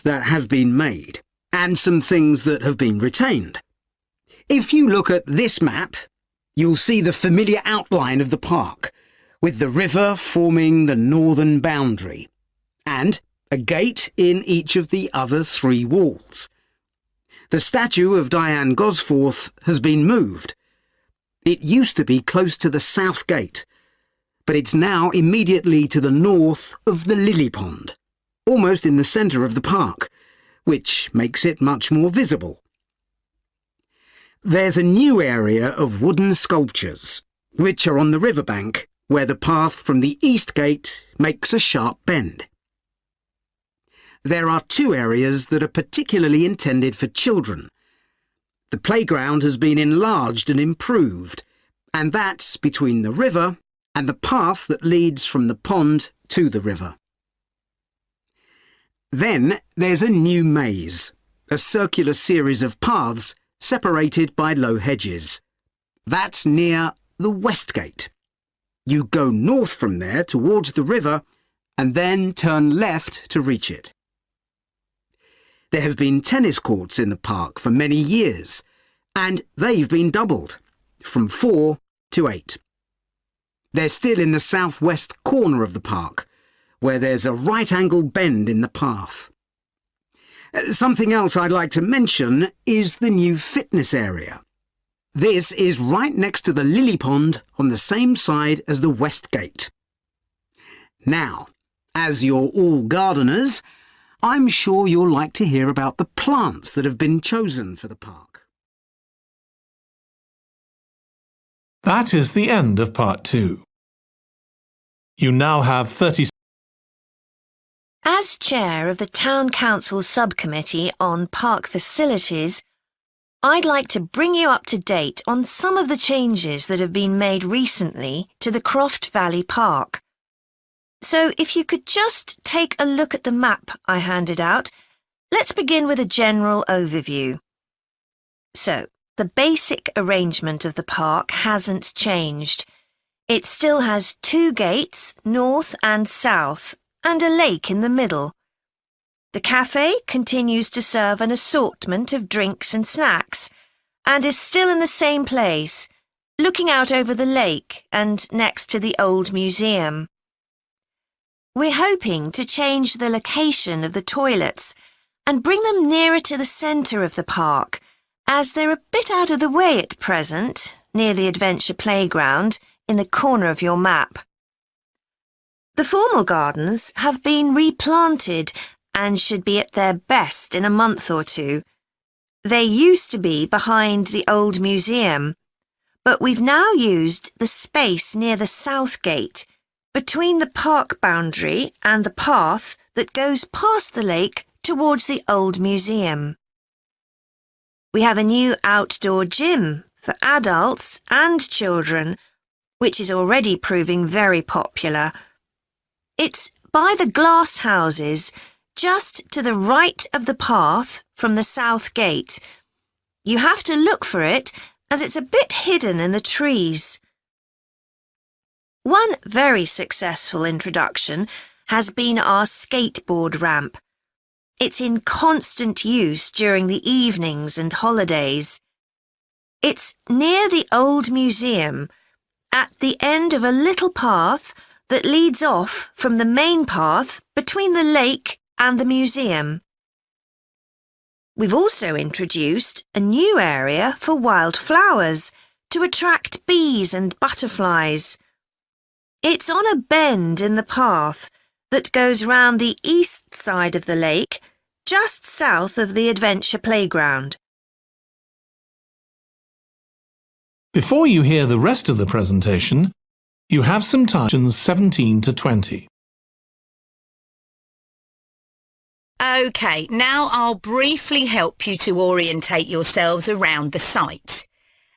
that have been made and some things that have been retained. If you look at this map, you'll see the familiar outline of the park, with the river forming the northern boundary, and a gate in each of the other 3 walls. The statue of Diane Gosforth has been moved. It used to be close to the south gate, but it's now immediately to the north of the lily pond, almost in the centre of the park, which makes it much more visible. There's a new area of wooden sculptures, which are on the riverbank, where the path from the east gate makes a sharp bend. There are 2 areas that are particularly intended for children. The playground has been enlarged and improved, and that's between the river and the path that leads from the pond to the river. Then there's a new maze, a circular series of paths separated by low hedges. That's near the west gate. You go north from there towards the river and then turn left to reach it. There have been tennis courts in the park for many years, and they've been doubled, from 4 to 8. They're still in the southwest corner of the park, where there's a right-angle bend in the path. Something else I'd like to mention is the new fitness area. This is right next to the lily pond on the same side as the west gate. Now, as you're all gardeners, I'm sure you'll like to hear about the plants that have been chosen for the park. That is the end of part 2. You now have 30 seconds. As chair of the Town Council Subcommittee on Park Facilities, I'd like to bring you up to date on some of the changes that have been made recently to the Croft Valley Park. So if you could just take a look at the map I handed out, let's begin with a general overview. So, the basic arrangement of the park hasn't changed. It still has 2 gates, north and south, and a lake in the middle. The cafe continues to serve an assortment of drinks and snacks, and is still in the same place, looking out over the lake and next to the old museum. We're hoping to change the location of the toilets and bring them nearer to the centre of the park, as they're a bit out of the way at present, near the adventure playground, in the corner of your map. The formal gardens have been replanted and should be at their best in a month or 2. They used to be behind the old museum, but we've now used the space near the south gate, between the park boundary and the path that goes past the lake towards the old museum. We have a new outdoor gym for adults and children, which is already proving very popular. It's by the glass houses, just to the right of the path from the south gate. You have to look for it, as it's a bit hidden in the trees. One very successful introduction has been our skateboard ramp. It's in constant use during the evenings and holidays. It's near the old museum, at the end of a little path that leads off from the main path between the lake and the museum. We've also introduced a new area for wildflowers to attract bees and butterflies. It's on a bend in the path that goes round the east side of the lake, just south of the adventure playground. Before you hear the rest of the presentation, you have some time, 17 to 20. OK, now I'll briefly help you to orientate yourselves around the site.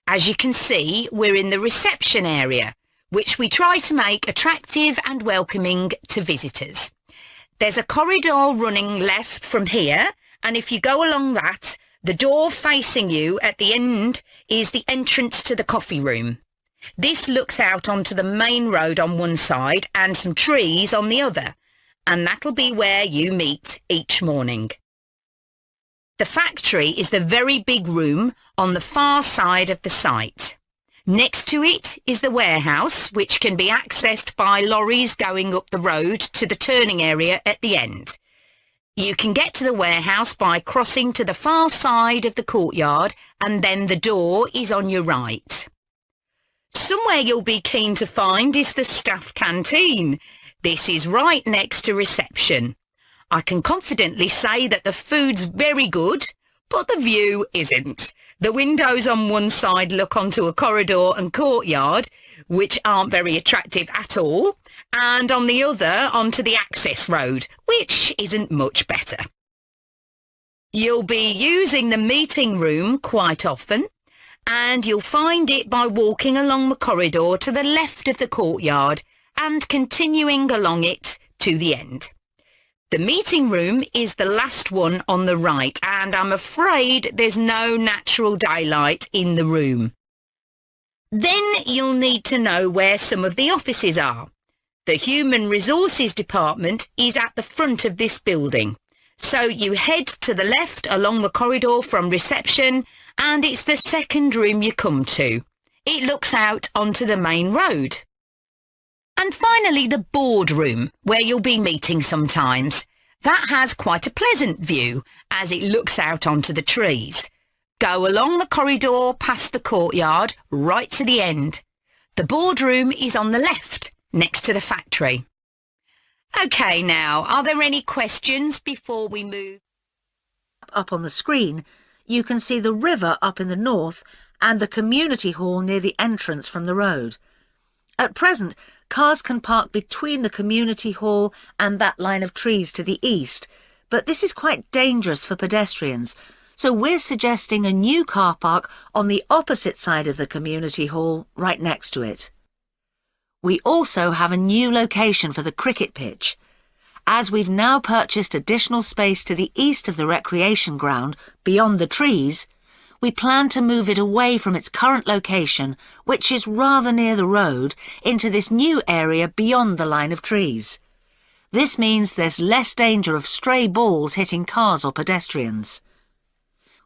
As you can see, we're in the reception area, which we try to make attractive and welcoming to visitors. There's a corridor running left from here, and if you go along that, the door facing you at the end is the entrance to the coffee room. This looks out onto the main road on one side and some trees on the other, and that'll be where you meet each morning. The factory is the very big room on the far side of the site. Next to it is the warehouse, which can be accessed by lorries going up the road to the turning area at the end. You can get to the warehouse by crossing to the far side of the courtyard, and then the door is on your right. Somewhere you'll be keen to find is the staff canteen. This is right next to reception. I can confidently say that the food's very good, but the view isn't. The windows on one side look onto a corridor and courtyard, which aren't very attractive at all, and on the other onto the access road, which isn't much better. You'll be using the meeting room quite often, and you'll find it by walking along the corridor to the left of the courtyard and continuing along it to the end. The meeting room is the last one on the right, and I'm afraid there's no natural daylight in the room. Then you'll need to know where some of the offices are. The Human Resources Department is at the front of this building. So you head to the left along the corridor from reception, and it's the second room you come to. It looks out onto the main road. And finally, the boardroom, where you'll be meeting sometimes. That has quite a pleasant view, as it looks out onto the trees. Go along the corridor past the courtyard, right to the end. The boardroom is on the left, next to the factory. OK, now, are there any questions before we move? Up on the screen, you can see the river up in the north and the community hall near the entrance from the road. At present, cars can park between the community hall and that line of trees to the east, but this is quite dangerous for pedestrians, so we're suggesting a new car park on the opposite side of the community hall, right next to it. We also have a new location for the cricket pitch. As we've now purchased additional space to the east of the recreation ground, beyond the trees, we plan to move it away from its current location, which is rather near the road, into this new area beyond the line of trees. This means there's less danger of stray balls hitting cars or pedestrians.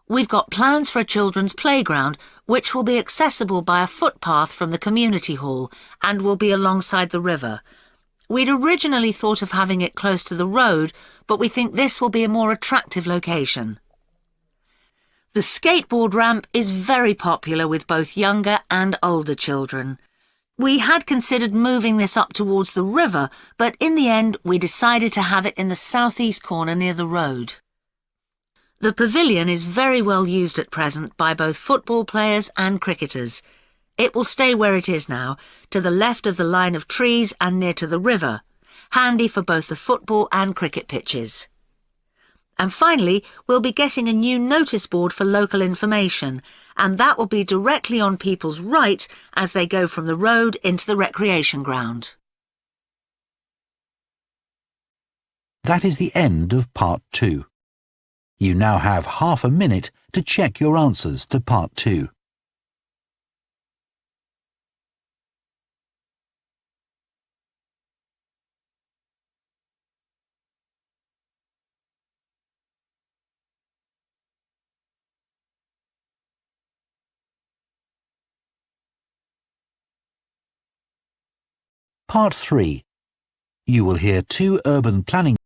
We've got plans for a children's playground, which will be accessible by a footpath from the community hall and will be alongside the river. We'd originally thought of having it close to the road, but we think this will be a more attractive location. The skateboard ramp is very popular with both younger and older children. We had considered moving this up towards the river, but in the end we decided to have it in the southeast corner near the road. The pavilion is very well used at present by both football players and cricketers. It will stay where it is now, to the left of the line of trees and near to the river, handy for both the football and cricket pitches. And finally, we'll be getting a new notice board for local information, and that will be directly on people's right as they go from the road into the recreation ground. That is the end of part 2. You now have half a minute to check your answers to part 2. Part 3. You will hear 2 urban planning